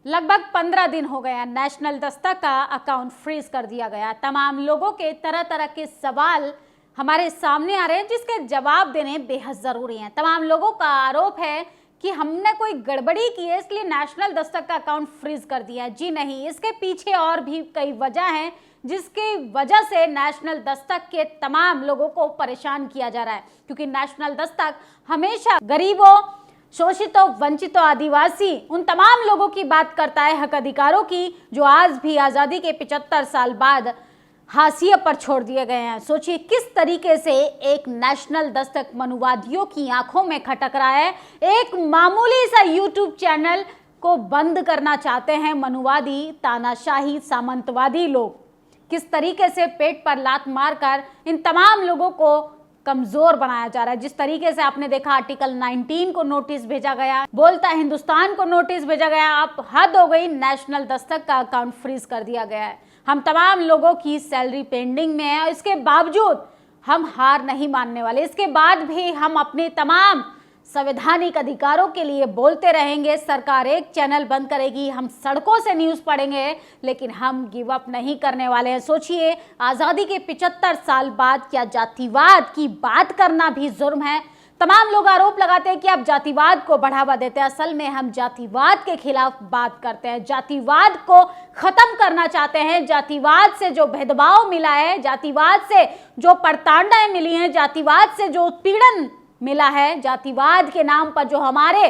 लगभग 15 दिन हो गया नेशनल दस्तक का अकाउंट फ्रीज कर दिया गया। तमाम लोगों के तरह तरह के सवाल हमारे सामने आ रहे हैं जिसके जवाब देने बेहद जरूरी हैं। तमाम लोगों का आरोप है कि हमने कोई गड़बड़ी की है इसलिए नेशनल दस्तक का अकाउंट फ्रीज कर दिया है। जी नहीं, इसके पीछे और भी कई वजह हैं जिसकी वजह से नेशनल दस्तक के तमाम लोगों को परेशान किया जा रहा है, क्योंकि नेशनल दस्तक हमेशा गरीबों, शोषितों, वंचितों, आदिवासी उन तमाम लोगों की बात करता है, हक अधिकारों की, जो आज भी आज़ादी के 75 साल बाद हाशिए पर छोड़ दिए गए हैं। सोचिए किस तरीके से एक नेशनल दस्तक मनुवादियों की आंखों में खटक रहा है। एक मामूली सा यूट्यूब चैनल को बंद करना चाहते हैं मनुवादी, तानाशाही, सामंतवादी लोग। किस तरीके से पेट पर लात मारकर इन तमाम लोगों को कमजोर बनाया जा रहा है। जिस तरीके से आपने देखा आर्टिकल 19 को नोटिस भेजा गया, बोलता हिंदुस्तान को नोटिस भेजा गया, आप हद हो गई, नेशनल दस्तक का अकाउंट फ्रीज कर दिया गया है। हम तमाम लोगों की सैलरी पेंडिंग में है, इसके बावजूद हम हार नहीं मानने वाले। इसके बाद भी हम अपने तमाम संवैधानिक अधिकारों के लिए बोलते रहेंगे। सरकार एक चैनल बंद करेगी, हम सड़कों से न्यूज़ पढ़ेंगे, लेकिन हम गिव अप नहीं करने वाले हैं। सोचिए, आज़ादी के 75 साल बाद क्या जातिवाद की बात करना भी जुर्म है? तमाम लोग आरोप लगाते हैं कि आप जातिवाद को बढ़ावा देते हैं। असल में हम जातिवाद के खिलाफ बात करते हैं, जातिवाद को खत्म करना चाहते हैं। जातिवाद से जो भेदभाव मिला है, जातिवाद से जो प्रताड़नाएं मिली हैं, जातिवाद से जो उत्पीड़न मिला है, जातिवाद के नाम पर जो हमारे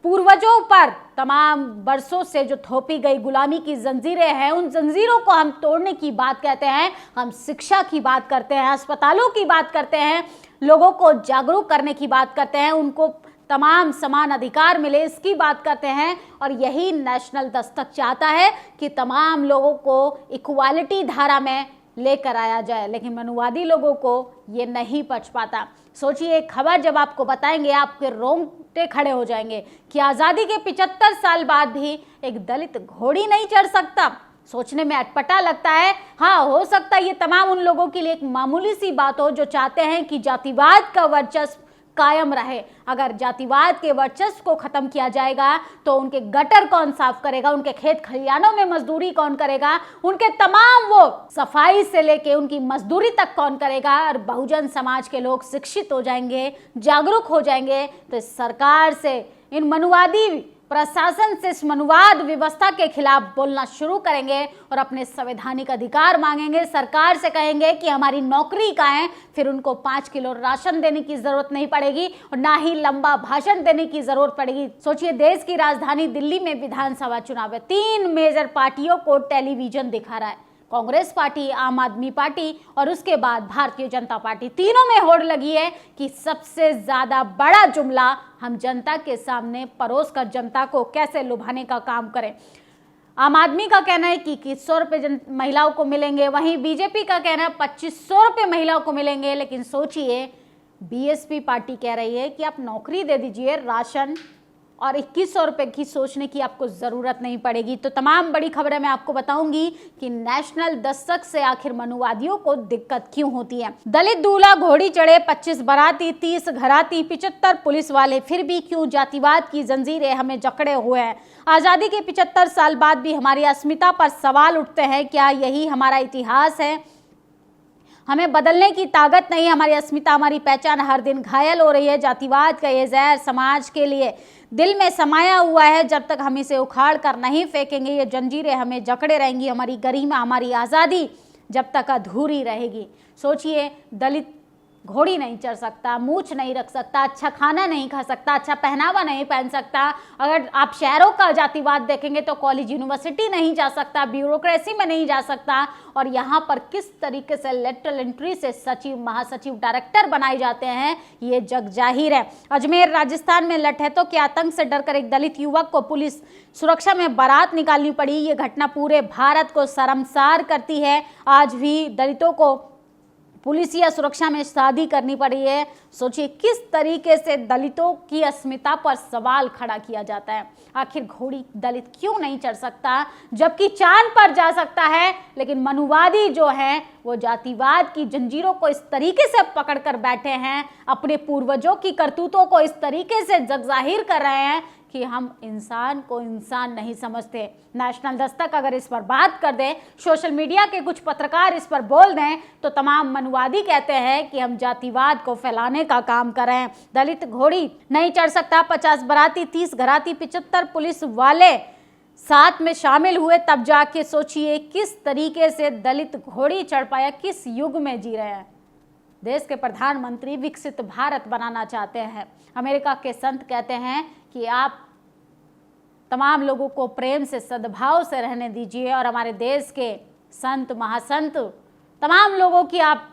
पूर्वजों पर तमाम बरसों से जो थोपी गई गुलामी की जंजीरें हैं, उन जंजीरों को हम तोड़ने की बात कहते हैं। हम शिक्षा की बात करते हैं, अस्पतालों की बात करते हैं, लोगों को जागरूक करने की बात करते हैं, उनको तमाम समान अधिकार मिले इसकी बात करते हैं। और यही नेशनल दस्तक चाहता है कि तमाम लोगों को इक्वालिटी धारा में लेकर आया जाए, लेकिन मनुवादी लोगों को ये नहीं पच पाता। सोचिए, एक खबर जब आपको बताएंगे आपके रोंगटे खड़े हो जाएंगे कि आज़ादी के 75 साल बाद भी एक दलित घोड़ी नहीं चढ़ सकता। सोचने में अटपटा लगता है। हाँ, हो सकता है ये तमाम उन लोगों के लिए एक मामूली सी बात हो जो चाहते हैं कि जातिवाद का वर्चस्व कायम रहे। अगर जातिवाद के वर्चस्व को खत्म किया जाएगा तो उनके गटर कौन साफ करेगा, उनके खेत खलियानों में मजदूरी कौन करेगा, उनके तमाम वो सफाई से लेके उनकी मजदूरी तक कौन करेगा? और बहुजन समाज के लोग शिक्षित हो जाएंगे, जागरूक हो जाएंगे तो इस सरकार से, इन मनुवादी प्रशासन से, इस मनुवाद व्यवस्था के खिलाफ बोलना शुरू करेंगे और अपने संवैधानिक अधिकार मांगेंगे। सरकार से कहेंगे कि हमारी नौकरी कहाँ है, फिर उनको 5 किलो राशन देने की जरूरत नहीं पड़ेगी और ना ही लंबा भाषण देने की जरूरत पड़ेगी। सोचिए, देश की राजधानी दिल्ली में विधानसभा चुनाव है, 3 मेजर पार्टियों को टेलीविजन दिखा रहा है, कांग्रेस पार्टी, आम आदमी पार्टी और उसके बाद भारतीय जनता पार्टी। तीनों में होड़ लगी है कि सबसे ज्यादा बड़ा जुमला हम जनता के सामने परोस कर जनता को कैसे लुभाने का काम करें। आम आदमी का कहना है कि 2100 रुपये महिलाओं को मिलेंगे, वहीं बीजेपी का कहना है 2500 रुपये महिलाओं को मिलेंगे। लेकिन सोचिए, बीएसपी पार्टी कह रही है कि आप नौकरी दे दीजिए, राशन और 2100 रुपये की सोचने की आपको ज़रूरत नहीं पड़ेगी। तो तमाम बड़ी खबरें मैं आपको बताऊंगी कि नेशनल दस्तक से आखिर मनुवादियों को दिक्कत क्यों होती है। दलित दूल्हा घोड़ी चढ़े, 25 बाराती, 30 घराती, 75 पुलिस वाले, फिर भी क्यों जातिवाद की जंजीरें हमें जकड़े हुए हैं। आज़ादी के 75 साल बाद भी हमारी अस्मिता पर सवाल उठते हैं। क्या यही हमारा इतिहास है? हमें बदलने की ताकत नहीं, हमारी अस्मिता, हमारी पहचान हर दिन घायल हो रही है। जातिवाद का ये जहर समाज के लिए दिल में समाया हुआ है। जब तक हम इसे उखाड़ कर नहीं फेंकेंगे, ये जंजीरें हमें जकड़े रहेंगी। हमारी गरिमा, हमारी आज़ादी जब तक अधूरी रहेगी। सोचिए, दलित घोड़ी नहीं चढ़ सकता, मूछ नहीं रख सकता, अच्छा खाना नहीं खा सकता, अच्छा पहनावा नहीं पहन सकता। अगर आप शहरों का जातिवाद देखेंगे तो कॉलेज, यूनिवर्सिटी नहीं जा सकता, ब्यूरोक्रेसी में नहीं जा सकता। और यहाँ पर किस तरीके से लेटरल एंट्री से सचिव, महासचिव, डायरेक्टर बनाए जाते हैं, ये जग जाहिर है। अजमेर राजस्थान में लठैतों के आतंक से डरकर एक दलित युवक को पुलिस सुरक्षा में बारात निकालनी पड़ी। ये घटना पूरे भारत को शर्मसार करती है। आज भी दलितों को पुलिस या सुरक्षा में शादी करनी पड़ी है। सोचिए किस तरीके से दलितों की अस्मिता पर सवाल खड़ा किया जाता है। आखिर घोड़ी दलित क्यों नहीं चढ़ सकता, जबकि चांद पर जा सकता है? लेकिन मनुवादी जो हैं वो जातिवाद की जंजीरों को इस तरीके से पकड़ कर बैठे हैं, अपने पूर्वजों की करतूतों को इस तरीके से जगजाहिर कर रहे हैं कि हम इंसान को इंसान नहीं समझते। नेशनल दस्तक अगर इस पर बात कर दे, सोशल मीडिया के कुछ पत्रकार इस पर बोल दें, तो तमाम मनुवादी कहते हैं कि हम जातिवाद को फैलाने का काम कर रहे हैं। दलित घोड़ी नहीं चढ़ सकता, 50 बाराती, 30 घराती, 75 पुलिस वाले साथ में शामिल हुए, तब जाके सोचिए किस तरीके से दलित घोड़ी चढ़ पाया। किस युग में जी रहे हैं। देश के प्रधानमंत्री विकसित भारत बनाना चाहते हैं। अमेरिका के संत कहते हैं कि आप तमाम लोगों को प्रेम से, सद्भाव से रहने दीजिए, और हमारे देश के संत, महासंत, तमाम लोगों की आप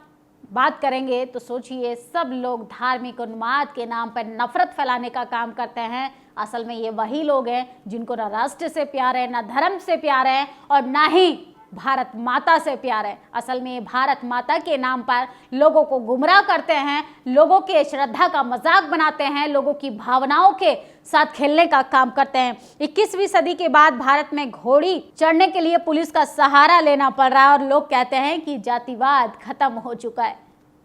बात करेंगे तो सोचिए सब लोग धार्मिक उन्माद के नाम पर नफरत फैलाने का काम करते हैं। असल में ये वही लोग हैं जिनको ना राष्ट्र से प्यार है, ना धर्म से प्यार है, और ना ही भारत माता से प्यार है। असल में ये भारत माता के नाम पर लोगों को गुमराह करते हैं, लोगों के श्रद्धा का मजाक बनाते हैं, लोगों की भावनाओं के साथ खेलने का काम करते हैं। 21वीं सदी के बाद भारत में घोड़ी चढ़ने के लिए पुलिस का सहारा लेना पड़ रहा है, और लोग कहते हैं कि जातिवाद खत्म हो चुका है।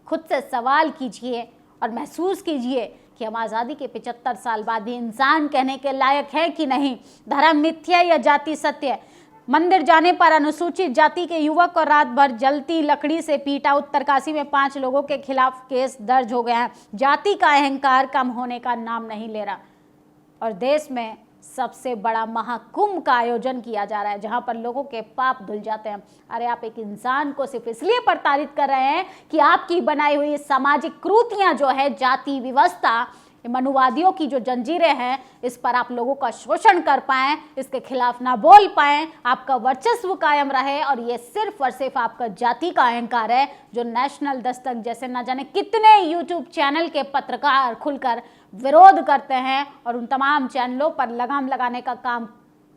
खुद से सवाल कीजिए और महसूस कीजिए कि हम आज़ादी के 75 साल बाद भी इंसान कहने के लायक हैं कि नहीं। धर्म मिथ्या या जाति सत्य। मंदिर जाने पर अनुसूचित जाति के युवक को रात भर जलती लकड़ी से पीटा। उत्तरकाशी में 5 लोगों के खिलाफ केस दर्ज हो गया है। जाति का अहंकार कम होने का नाम नहीं ले रहा, और देश में सबसे बड़ा महाकुंभ का आयोजन किया जा रहा है, जहां पर लोगों के पाप धुल जाते हैं। अरे आप एक इंसान को सिर्फ इसलिए प्रताड़ित कर रहे हैं कि आपकी बनाई हुई सामाजिक कृतियां जो है, जाति व्यवस्था, मनुवादियों की जो जंजीरें हैं, इस पर आप लोगों का शोषण कर पाएं, इसके खिलाफ ना बोल पाएं, आपका वर्चस्व कायम रहे। और ये सिर्फ और सिर्फ आपका जाति का अहंकार है, जो नेशनल दस्तक जैसे न जाने कितने यूट्यूब चैनल के पत्रकार खुलकर विरोध करते हैं, और उन तमाम चैनलों पर लगाम लगाने का काम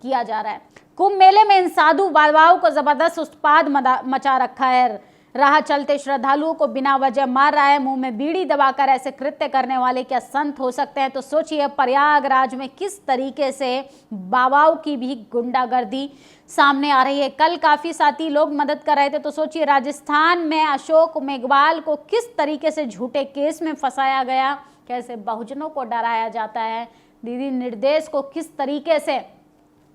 किया जा रहा है। कुंभ मेले में इन साधु बाबाओं को जबरदस्त उत्पाद मचा रखा है। राह चलते श्रद्धालुओं को बिना वजह मार रहा है। मुंह में बीड़ी दबाकर ऐसे कृत्य करने वाले क्या संत हो सकते हैं? तो सोचिए प्रयागराज में किस तरीके से बाबाओं की भी गुंडागर्दी सामने आ रही है। कल काफी साथी लोग मदद कर रहे थे, तो सोचिए राजस्थान में अशोक मेघवाल को किस तरीके से झूठे केस में फंसाया गया, कैसे बहुजनों को डराया जाता है, दीदी निर्देश को किस तरीके से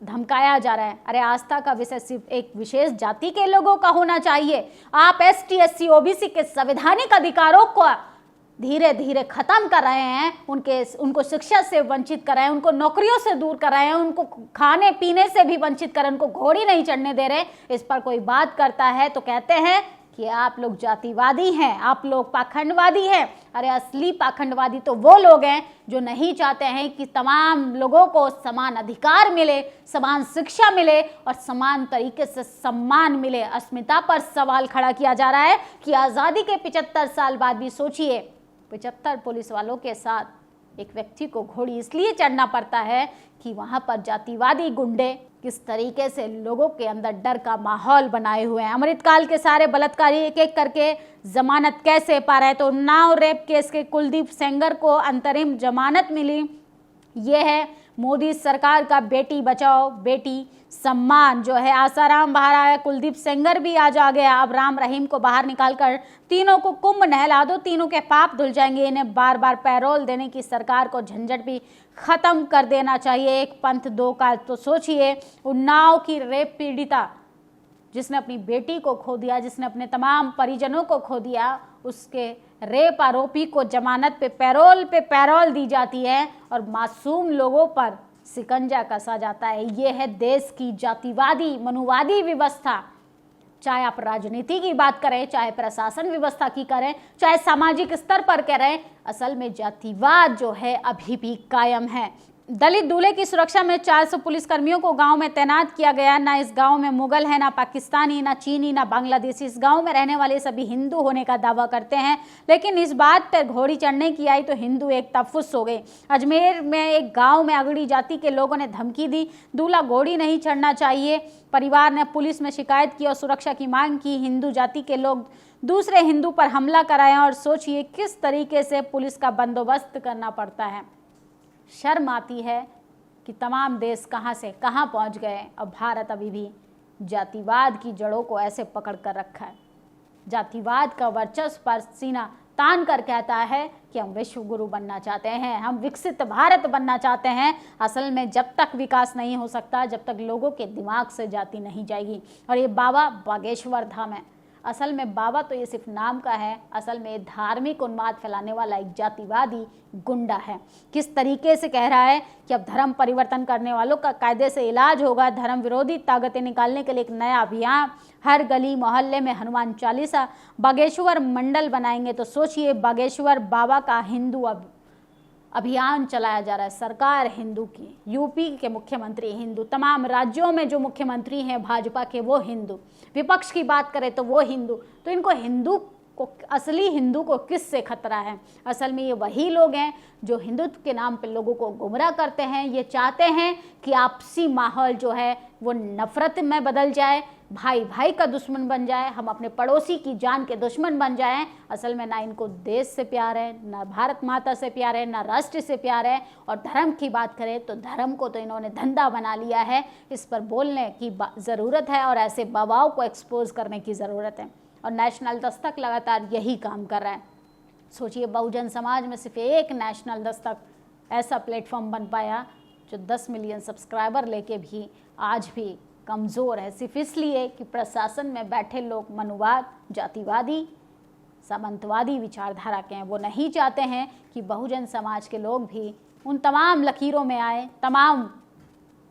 धमकाया जा रहा है। अरे आस्था का विषय सिर्फ एक विशेष जाति के लोगों का होना चाहिए। आप ST SC OBC के संवैधानिक अधिकारों को धीरे धीरे खत्म कर रहे हैं, उनको शिक्षा से वंचित कर रहे हैं, उनको नौकरियों से दूर कर रहे हैं, उनको खाने पीने से भी वंचित कर रहे हैं, उनको घोड़ी नहीं चढ़ने दे रहे। इस पर कोई बात करता है तो कहते हैं कि आप लोग जातिवादी हैं, आप लोग पाखंडवादी हैं। अरे असली पाखंडवादी तो वो लोग हैं जो नहीं चाहते हैं कि तमाम लोगों को समान अधिकार मिले, समान शिक्षा मिले और समान तरीके से सम्मान मिले। अस्मिता पर सवाल खड़ा किया जा रहा है कि आज़ादी के 75 साल बाद भी सोचिए 75 पुलिस वालों के साथ एक व्यक्ति को घोड़ी इसलिए चढ़ना पड़ता है कि वहां पर जातिवादी गुंडे किस तरीके से लोगों के अंदर डर का माहौल बनाए हुए हैं। अमृतकाल के सारे बलात्कारी एक एक करके जमानत कैसे पा रहे हैं। तो उन्नाव रेप केस के कुलदीप सेंगर को अंतरिम जमानत मिली। ये है मोदी सरकार का बेटी बचाओ बेटी सम्मान जो है। आसाराम बाहर आया, कुलदीप सेंगर भी आज आ गया। अब राम रहीम को बाहर निकालकर तीनों को कुंभ नहला दो, तीनों के पाप धुल जाएंगे। इन्हें बार बार पैरोल देने की सरकार को झंझट भी खत्म कर देना चाहिए। एक पंथ दो काज। तो सोचिए उन्नाव की रेप पीड़िता जिसने अपनी बेटी को खो दिया, जिसने अपने तमाम परिजनों को खो दिया, उसके रेप आरोपी को जमानत पे पैरोल दी जाती है और मासूम लोगों पर सिकंजा कसा जाता है। ये है देश की जातिवादी मनुवादी व्यवस्था। चाहे आप राजनीति की बात करें, चाहे प्रशासन व्यवस्था की करें, चाहे सामाजिक स्तर पर करें, असल में जातिवाद जो है अभी भी कायम है। दलित दूल्हे की सुरक्षा में 400 पुलिसकर्मियों को गांव में तैनात किया गया। ना इस गांव में मुगल है, ना पाकिस्तानी, ना चीनी, ना बांग्लादेशी। इस गांव में रहने वाले सभी हिंदू होने का दावा करते हैं, लेकिन इस बात पर घोड़ी चढ़ने की आई तो हिंदू एक तफुस हो गए। अजमेर में एक गांव में अगड़ी जाति के लोगों ने धमकी दी, दूल्हा घोड़ी नहीं चढ़ना चाहिए। परिवार ने पुलिस में शिकायत की और सुरक्षा की मांग की। हिंदू जाति के लोग दूसरे हिंदू पर हमला कराए और सोचिए किस तरीके से पुलिस का बंदोबस्त करना पड़ता है। शर्म आती है कि तमाम देश कहां से कहां पहुंच गए और भारत अभी भी जातिवाद की जड़ों को ऐसे पकड़ कर रखा है। जातिवाद का वर्चस्व पर सीना तान कर कहता है कि हम विश्व गुरु बनना चाहते हैं, हम विकसित भारत बनना चाहते हैं। असल में जब तक विकास नहीं हो सकता, जब तक लोगों के दिमाग से जाति नहीं जाएगी। और ये बाबा बागेश्वर धाम है। असल में बाबा तो ये सिर्फ नाम का है, असल में धार्मिक उन्माद फैलाने वाला एक जातिवादी गुंडा है। किस तरीके से कह रहा है कि अब धर्म परिवर्तन करने वालों का कायदे से इलाज होगा, धर्म विरोधी ताकतें निकालने के लिए एक नया अभियान, हर गली मोहल्ले में हनुमान चालीसा, बागेश्वर मंडल बनाएंगे। तो सोचिए, बागेश्वर बाबा का हिंदू अभियान चलाया जा रहा है। सरकार हिंदू की, यूपी के मुख्यमंत्री हिंदू, तमाम राज्यों में जो मुख्यमंत्री हैं भाजपा के वो हिंदू, विपक्ष की बात करें तो वो हिंदू। तो इनको हिंदू को, असली हिंदू को किससे खतरा है? असल में ये वही लोग हैं जो हिंदुत्व के नाम पे लोगों को गुमराह करते हैं। ये चाहते हैं कि आपसी माहौल जो है वो नफरत में बदल जाए, भाई भाई का दुश्मन बन जाए, हम अपने पड़ोसी की जान के दुश्मन बन जाएं। असल में ना इनको देश से प्यार है, ना भारत माता से प्यार है, ना राष्ट्र से प्यार है। और धर्म की बात करें तो धर्म को तो इन्होंने धंधा बना लिया है। इस पर बोलने की ज़रूरत है और ऐसे बाबाओं को एक्सपोज करने की ज़रूरत है। और नेशनल दस्तक लगातार यही काम कर रहा है। सोचिए, बहुजन समाज में सिर्फ एक नेशनल दस्तक ऐसा प्लेटफॉर्म बन पाया जो 10 मिलियन सब्सक्राइबर लेके भी आज भी कमज़ोर है, सिर्फ इसलिए कि प्रशासन में बैठे लोग मनुवाद, जातिवादी, सामंतवादी विचारधारा के हैं। वो नहीं चाहते हैं कि बहुजन समाज के लोग भी उन तमाम लकीरों में आए, तमाम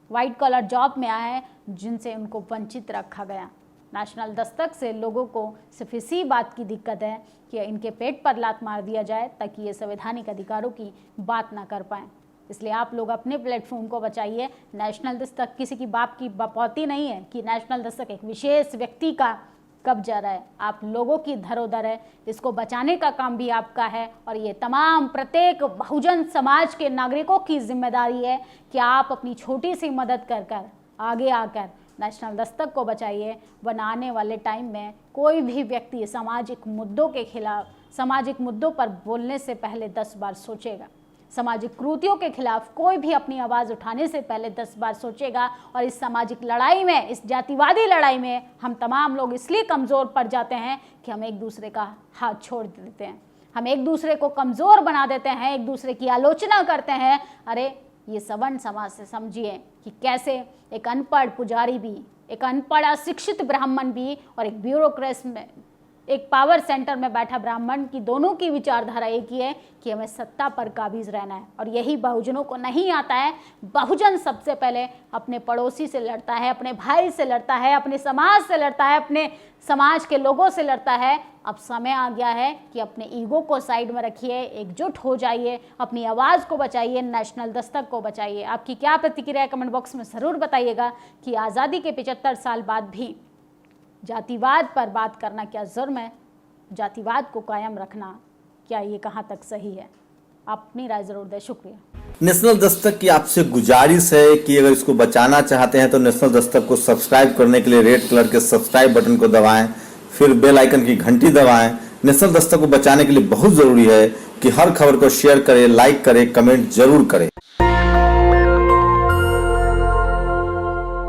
वाइट कॉलर जॉब में आए जिनसे उनको वंचित रखा गया। नेशनल दस्तक से लोगों को सिर्फ इसी बात की दिक्कत है कि इनके पेट पर लात मार दिया जाए ताकि ये संवैधानिक अधिकारों की बात ना कर पाएँ। इसलिए आप लोग अपने प्लेटफॉर्म को बचाइए। नेशनल दस्तक किसी की बाप की बपौती नहीं है कि नेशनल दस्तक एक विशेष व्यक्ति का कब्जा रहा है। आप लोगों की धरोहर है, इसको बचाने का काम भी आपका है। और ये तमाम प्रत्येक बहुजन समाज के नागरिकों की जिम्मेदारी है कि आप अपनी छोटी सी मदद कर कर आगे आकर नेशनल दस्तक को बचाइए। वरना आने वाले टाइम में कोई भी व्यक्ति सामाजिक मुद्दों के खिलाफ, सामाजिक मुद्दों पर बोलने से पहले 10 बार सोचेगा। सामाजिक कुरीतियों के खिलाफ कोई भी अपनी आवाज़ उठाने से पहले 10 बार सोचेगा। और इस सामाजिक लड़ाई में, इस जातिवादी लड़ाई में हम तमाम लोग इसलिए कमज़ोर पड़ जाते हैं कि हम एक दूसरे का हाथ छोड़ देते हैं, हम एक दूसरे को कमज़ोर बना देते हैं, एक दूसरे की आलोचना करते हैं। अरे ये सवर्ण समाज से समझिए कि कैसे एक अनपढ़ पुजारी भी, एक अनपढ़ अशिक्षित ब्राह्मण भी और एक ब्यूरोक्रेट में, एक पावर सेंटर में बैठा ब्राह्मण की, दोनों की विचारधारा एक ही है कि हमें सत्ता पर काबिज रहना है। और यही बहुजनों को नहीं आता है। बहुजन सबसे पहले अपने पड़ोसी से लड़ता है, अपने भाई से लड़ता है, अपने समाज से लड़ता है, अपने समाज के लोगों से लड़ता है। अब समय आ गया है कि अपने ईगो को साइड में रखिए, एकजुट हो जाइए, अपनी आवाज़ को बचाइए, नेशनल दस्तक को बचाइए। आपकी क्या प्रतिक्रिया है कमेंट बॉक्स में ज़रूर बताइएगा कि आज़ादी के 75 साल बाद भी जातिवाद पर बात करना क्या जुर्म है? जातिवाद को कायम रखना क्या ये कहाँ तक सही है? आप अपनी राय जरूर दें। शुक्रिया। नेशनल दस्तक की आपसे गुजारिश है कि अगर इसको बचाना चाहते हैं तो नेशनल दस्तक को सब्सक्राइब करने के लिए रेड कलर के सब्सक्राइब बटन को दबाएं, फिर बेल आइकन की घंटी दबाएं। नेशनल दस्तक को बचाने के लिए बहुत जरूरी है कि हर खबर को शेयर करें, लाइक करें, कमेंट जरूर करें।